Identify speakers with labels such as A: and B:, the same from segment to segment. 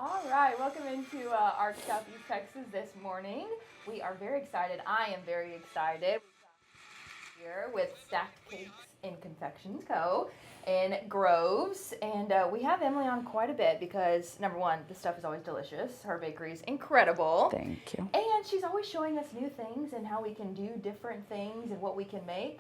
A: All right, welcome into Arch Southeast Texas this morning. We are very excited. I am very excited. Here with Stacked Cakes and Confections Co. in Groves, and we have Emily on quite a bit because number one, the stuff is always delicious. Her bakery is incredible.
B: Thank you.
A: And she's always showing us new things and how we can do different things and what we can make.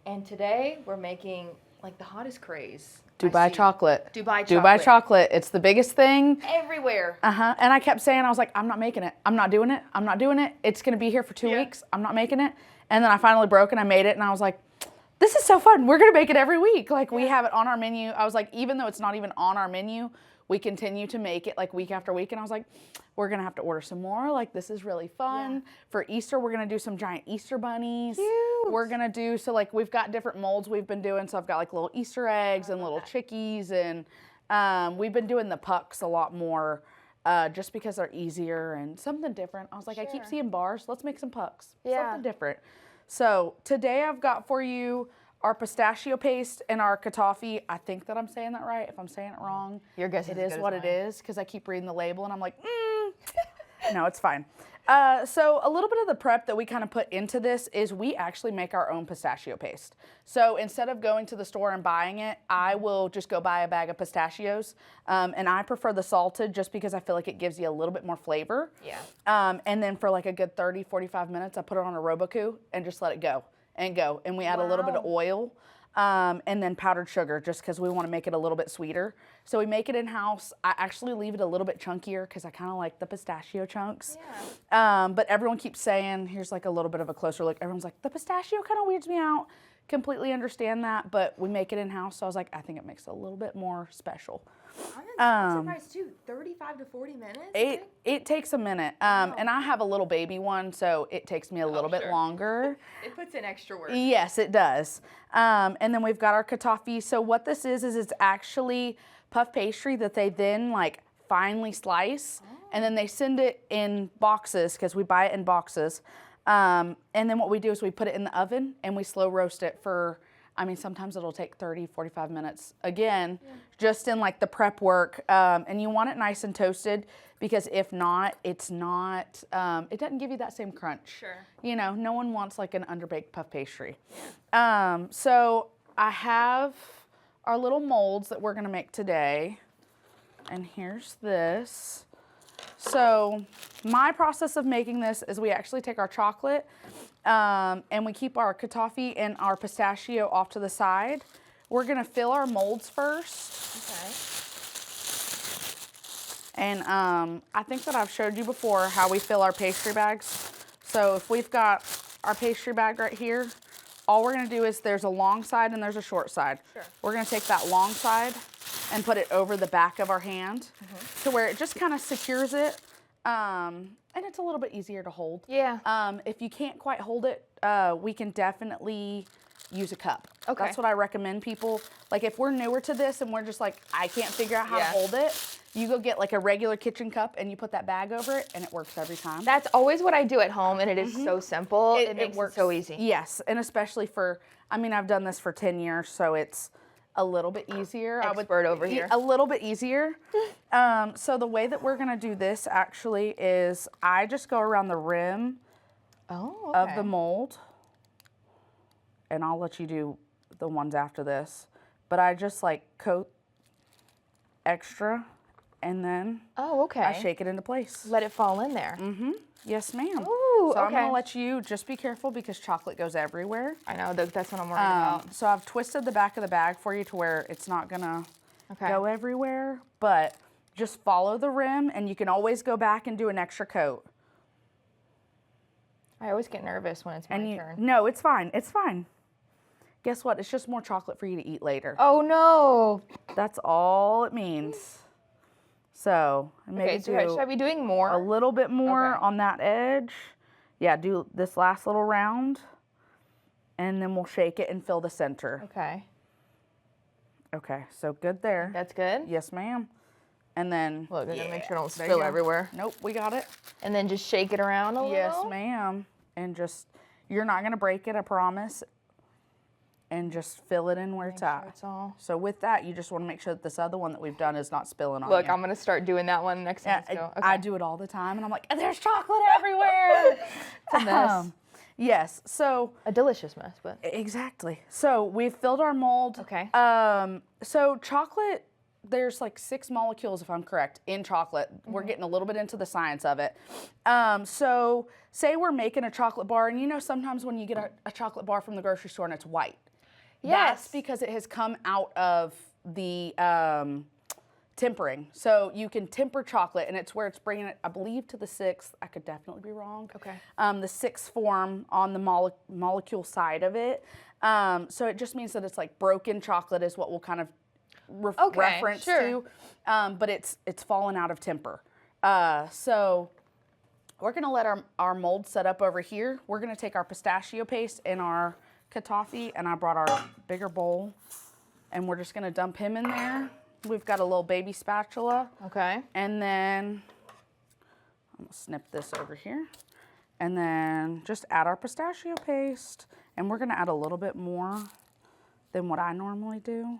A: And today we're making like the hottest craze.
B: Dubai chocolate.
A: Dubai chocolate.
B: Dubai chocolate. It's the biggest thing.
A: Everywhere.
B: And I kept saying, I was like, I'm not making it. I'm not doing it. I'm not doing it. It's going to be here for 2 weeks. I'm not making it. And then I finally broke and I made it. And I was like, this is so fun. We're going to make it every week. Like we have it on our menu. I was like, even though it's not even on our menu, we continue to make it like week after week. And I was like, we're going to have to order some more. Like this is really fun. Yeah. For Easter, we're going to do some giant Easter bunnies.
A: Cute.
B: We're going to do, so like we've got different molds we've been doing. So I've got like little Easter eggs and little chickies. And we've been doing the pucks a lot more just because they're easier and something different. I was like, I keep seeing bars. Let's make some pucks.
A: Yeah.
B: Something different. So today I've got for you our pistachio paste and our katafi. I think that I'm saying that right. If I'm saying it wrong,
A: your guess
B: it is what it is, because I keep reading the label and I'm like, no, it's fine. So a little bit of the prep that we kind of put into this is we actually make our own pistachio paste. So instead of going to the store and buying it, I will just go buy a bag of pistachios. And I prefer the salted just because I feel like it gives you a little bit more flavor.
A: Yeah.
B: And then for like a good 30, 45 minutes, I put it on a Roboku and just let it go. And we add a little bit of oil and then powdered sugar just because we want to make it a little bit sweeter. So we make it in-house. I actually leave it a little bit chunkier because I kind of like the pistachio chunks.
A: Yeah.
B: But everyone keeps saying, here's like a little bit of a closer look. Everyone's like, the pistachio kind of weirds me out. Completely understand that, but we make it in-house. So I was like, I think it makes it a little bit more special.
A: I'm surprised too. 35 to 40 minutes?
B: It takes a minute. And I have a little baby one, so it takes me a little bit longer.
A: It puts in extra work.
B: Yes, it does. And then we've got our katafi. So what this is it's actually puff pastry that they then like finely slice, and then they send it in boxes because we buy it in boxes. And then what we do is we put it in the oven and we slow roast it for, I mean, sometimes it'll take 30, 45 minutes. Again, just in like the prep work. And you want it nice and toasted because if not, it's not, it doesn't give you that same crunch.
A: Sure.
B: You know, no one wants like an underbaked puff pastry. So I have our little molds that we're gonna make today. And here's this. So my process of making this is we actually take our chocolate and we keep our katafi and our pistachio off to the side. We're gonna fill our molds first.
A: Okay.
B: And I think that I've showed you before how we fill our pastry bags. So if we've got our pastry bag right here, all we're gonna do is there's a long side and there's a short side.
A: Sure.
B: We're gonna take that long side and put it over the back of our hand to where it just kind of secures it. And it's a little bit easier to hold.
A: Yeah.
B: If you can't quite hold it, we can definitely use a cup.
A: Okay.
B: That's what I recommend people. Like if we're newer to this and we're just like, I can't figure out how to hold it, you go get like a regular kitchen cup and you put that bag over it and it works every time.
A: That's always what I do at home, and it is so simple. It makes it so easy.
B: Yes, and especially for, I mean, I've done this for 10 years, so it's a little bit easier.
A: Expert over here.
B: A little bit easier. So the way that we're gonna do this actually is I just go around the rim of the mold, and I'll let you do the ones after this, but I just like coat extra and then I shake it into place.
A: Let it fall in there.
B: Yes, ma'am.
A: Ooh,
B: so I'm gonna let you just be careful because chocolate goes everywhere.
A: I know, that's what I'm worried about.
B: So I've twisted the back of the bag for you to where it's not gonna go everywhere, but just follow the rim and you can always go back and do an extra coat.
A: I always get nervous when it's my turn.
B: No, it's fine, it's fine. Guess what? It's just more chocolate for you to eat later.
A: Oh no.
B: That's all it means. So maybe
A: should I be doing more?
B: A little bit more on that edge. Yeah, do this last little round, and then we'll shake it and fill the center.
A: Okay.
B: Okay, so good there.
A: That's good?
B: Yes, ma'am. And then...
A: Look, I'm going to make sure I don't spill everywhere.
B: Nope, we got it.
A: And then just shake it around a little?
B: Yes, ma'am. And just, you're not going to break it, I promise. and just fill it in where it's at.
A: It's all...
B: So with that, you just want to make sure that this other one that we've done is not spilling on
A: Look,
B: you.
A: I'm going to start doing that one next time we go. Okay.
B: I do it all the time, and I'm like, there's chocolate everywhere.
A: It's a mess.
B: Yes, so.
A: A delicious mess, but.
B: Exactly. So we've filled our mold.
A: Okay.
B: So chocolate, there's like 6 molecules, if I'm correct, in chocolate. We're getting a little bit into the science of it. So say we're making a chocolate bar, and you know sometimes when you get a chocolate bar from the grocery store and it's white.
A: Yes.
B: That's because it has come out of the tempering. So you can temper chocolate, and it's where it's bringing it, I believe, to the 6th. I could definitely be wrong.
A: Okay.
B: The 6th form on the molecule side of it. So it just means that it's like broken chocolate is what we'll kind of reference to. But it's fallen out of temper. So we're going to let our mold set up over here. We're going to take our pistachio paste and our kataffi, and I brought our bigger bowl, and we're just going to dump him in there. We've got a little baby spatula.
A: Okay.
B: And then I'm going to snip this over here. And then just add our pistachio paste. And we're going to add a little bit more than what I normally do.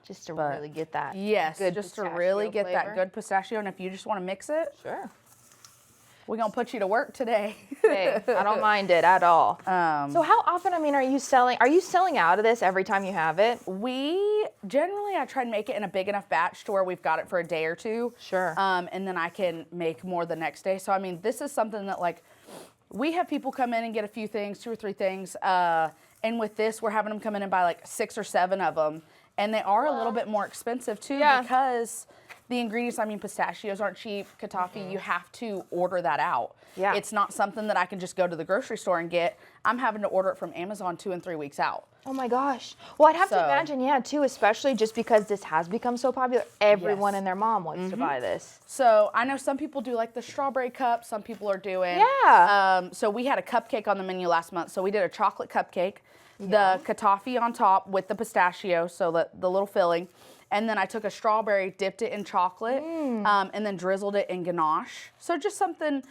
A: Just to really get that
B: good just to really get that good pistachio. And if you just want to mix it,
A: sure.
B: We're going to put you to work today.
A: Hey, I don't mind it at all. So how often, I mean, are you selling out of this every time you have it?
B: I try and make it in a big enough batch to where we've got it for a day or two.
A: Sure.
B: And then I can make more the next day. So, I mean, this is something that, like, we have people come in and get a few things, 2 or 3 things. And with this, we're having them come in and buy like 6 or 7 of them. And they are a little bit more expensive too, because the ingredients, I mean, pistachios aren't cheap. Kataffi, you have to order that out.
A: Yeah.
B: It's not something that I can just go to the grocery store and get. I'm having to order it from Amazon 2 and 3 weeks out.
A: Oh my gosh. Well, I'd have to imagine, too, especially just because this has become so popular. Everyone and their mom wants to buy this.
B: So I know some people do like the strawberry cup. Some people are doing.
A: Yeah.
B: So we had a cupcake on the menu last month. So we did a chocolate cupcake, the kataffi on top with the pistachio, so the little filling. And then I took a strawberry, dipped it in chocolate, and then drizzled it in ganache. So just something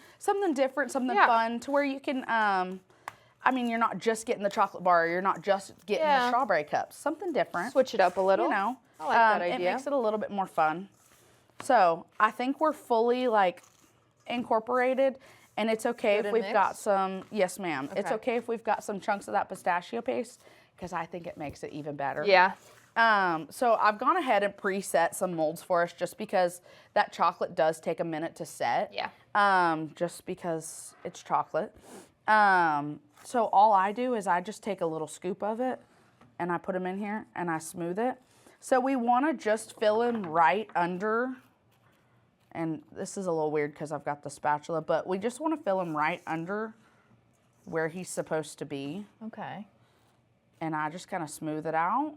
B: different, something fun, to where you can, I mean, you're not just getting the chocolate bar, you're not just getting the strawberry cups. Something different.
A: Switch it up a little.
B: You know.
A: I like that idea.
B: It makes it a little bit more fun. So I think we're fully, like, incorporated, and it's okay if we've got some, yes ma'am, it's okay if we've got some chunks of that pistachio paste, because I think it makes it even better.
A: Yeah.
B: So I've gone ahead and preset some molds for us, just because that chocolate does take a minute to set.
A: Yeah.
B: Just because it's chocolate. So all I do is I just take a little scoop of it and I put them in here and I smooth it. So we want to just fill in right under, and this is a little weird because I've got the spatula, but we just want to fill him right under where he's supposed to be.
A: Okay.
B: And I just kind of smooth it out.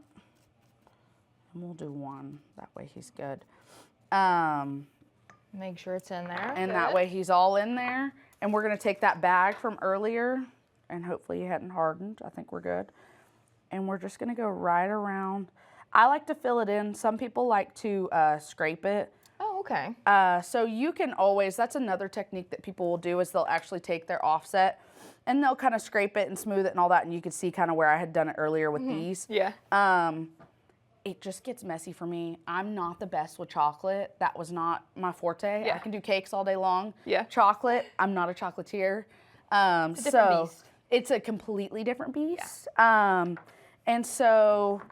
B: And we'll do one. That way he's good.
A: Make sure it's in there.
B: And that way he's all in there. And we're going to take that bag from earlier, and hopefully it hadn't hardened. I think we're good. And we're just going to go right around. I like to fill it in. Some people like to scrape it.
A: Oh, okay.
B: So you can always, that's another technique that people will do, is they'll actually take their offset and they'll kind of scrape it and smooth it and all that. And you can see kind of where I had done it earlier with these.
A: Yeah.
B: It just gets messy for me. I'm not the best with chocolate. That was not my forte.
A: Yeah.
B: I can do cakes all day long.
A: Yeah.
B: Chocolate, I'm not a chocolatier.
A: It's a different beast.
B: It's a completely different beast. Yeah. And so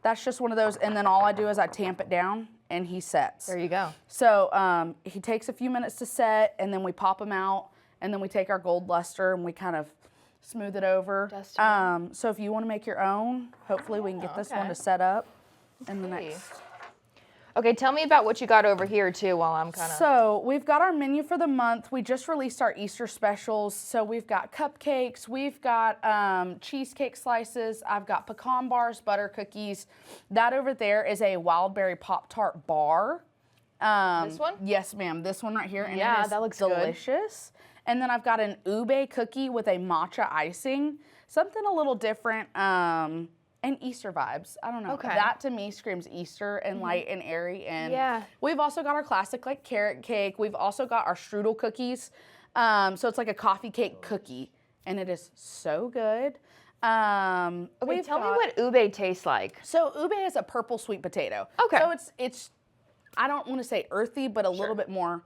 B: that's just one of those. And then all I do is I tamp it down and he sets.
A: There you go.
B: So he takes a few minutes to set, and then we pop him out, and then we take our gold luster and we kind of smooth it over. So if you want to make your own, hopefully we can get this one to set up. And the next.
A: Okay, tell me about what you got over here too while I'm kind of.
B: So we've got our menu for the month. We just released our Easter specials. So we've got cupcakes, we've got cheesecake slices, I've got pecan bars, butter cookies. That over there is a wild berry Pop-Tart bar.
A: This one?
B: Yes, ma'am. This one right here. And
A: yeah,
B: it is
A: that looks
B: delicious. Good. And then I've got an ube cookie with a matcha icing. Something a little different. And Easter vibes. I don't know.
A: Okay.
B: That to me screams Easter and light and airy. And we've also got our classic like carrot cake. We've also got our strudel cookies. So it's like a coffee cake cookie, and it is so good.
A: Okay, tell me what ube tastes like.
B: So ube is a purple sweet potato.
A: Okay.
B: So it's I don't want to say earthy, but a little bit more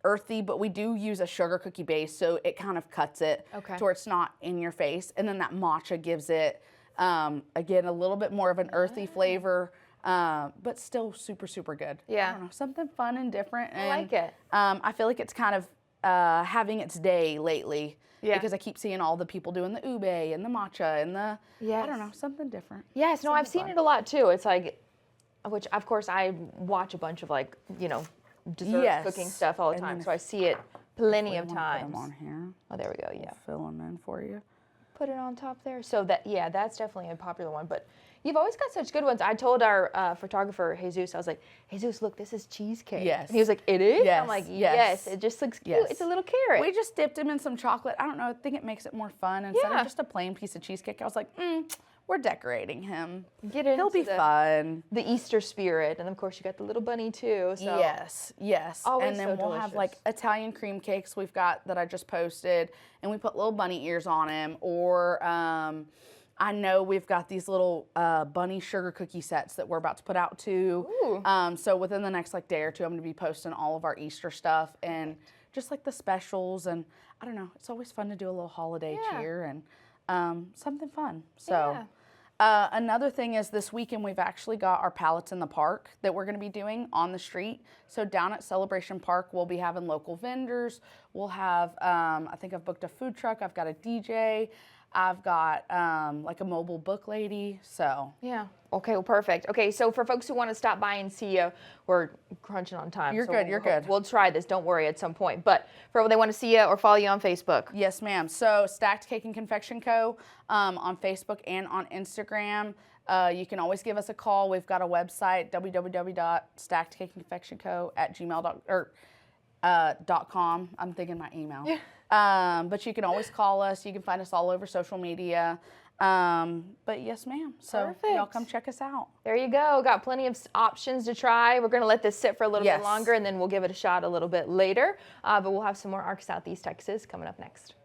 B: earthy, but we do use a sugar cookie base, so it kind of cuts it to where it's not in your face. And then that matcha gives it, again, a little bit more of an earthy flavor, but still super, super good.
A: Yeah.
B: I don't know, something fun and different. And,
A: I like it.
B: I feel like it's kind of having its day lately.
A: Yeah.
B: Because I keep seeing all the people doing the ube and the matcha and the, I don't know, something different.
A: Yes, no, I've seen it a lot too. It's like, which of course I watch a bunch of like, dessert cooking stuff all the time. So I see it plenty of times.
B: Put them on here.
A: Oh, there we go, yeah.
B: Fill them in for you.
A: Put it on top there. So that's definitely a popular one. But you've always got such good ones. I told our photographer, Jesus, I was like, Jesus, look, this is cheesecake.
B: Yes.
A: And he was like, it is?
B: Yes.
A: I'm like, yes. It just looks cute. It's a little carrot.
B: We just dipped them in some chocolate. I don't know. I think it makes it more fun. Instead of just a plain piece of cheesecake, I was like, we're decorating him. He'll be fun.
A: The Easter spirit. And of course, you got the little bunny too. So.
B: Yes.
A: Always
B: and then
A: so
B: we'll have like Italian cream cakes we've got that I just posted. And we put little bunny ears on them. Or I know we've got these little bunny sugar cookie sets that we're about to put out too. So within the next like day or two, I'm going to be posting all of our Easter stuff and just like the specials. And I don't know, it's always fun to do a little holiday cheer and something fun. So. Another thing is this weekend we've actually got our pallets in the park that we're going to be doing on the street. So down at Celebration Park, we'll be having local vendors. We'll have, I think I've booked a food truck. I've got a DJ. I've got like a mobile book lady. So
A: yeah. Okay. Well, perfect. Okay. So for folks who want to stop by and see you, we're crunching on time.
B: You're good. You're good.
A: We'll try this. Don't worry. At some point. But for when they want to see you or follow you on Facebook.
B: Yes, ma'am. So Stacked Cake and Confection Co. On Facebook and on Instagram. You can always give us a call. We've got a website, www.stackedcakeandconfectionco@gmail.com. I'm thinking my email. Yeah. But you can always call us. You can find us all over social media. But yes, ma'am. So y'all come check us out.
A: There you go. Got plenty of options to try. We're going to let this sit for a little bit longer, and then we'll give it a shot a little bit later. But we'll have some more ARC Southeast Texas coming up next.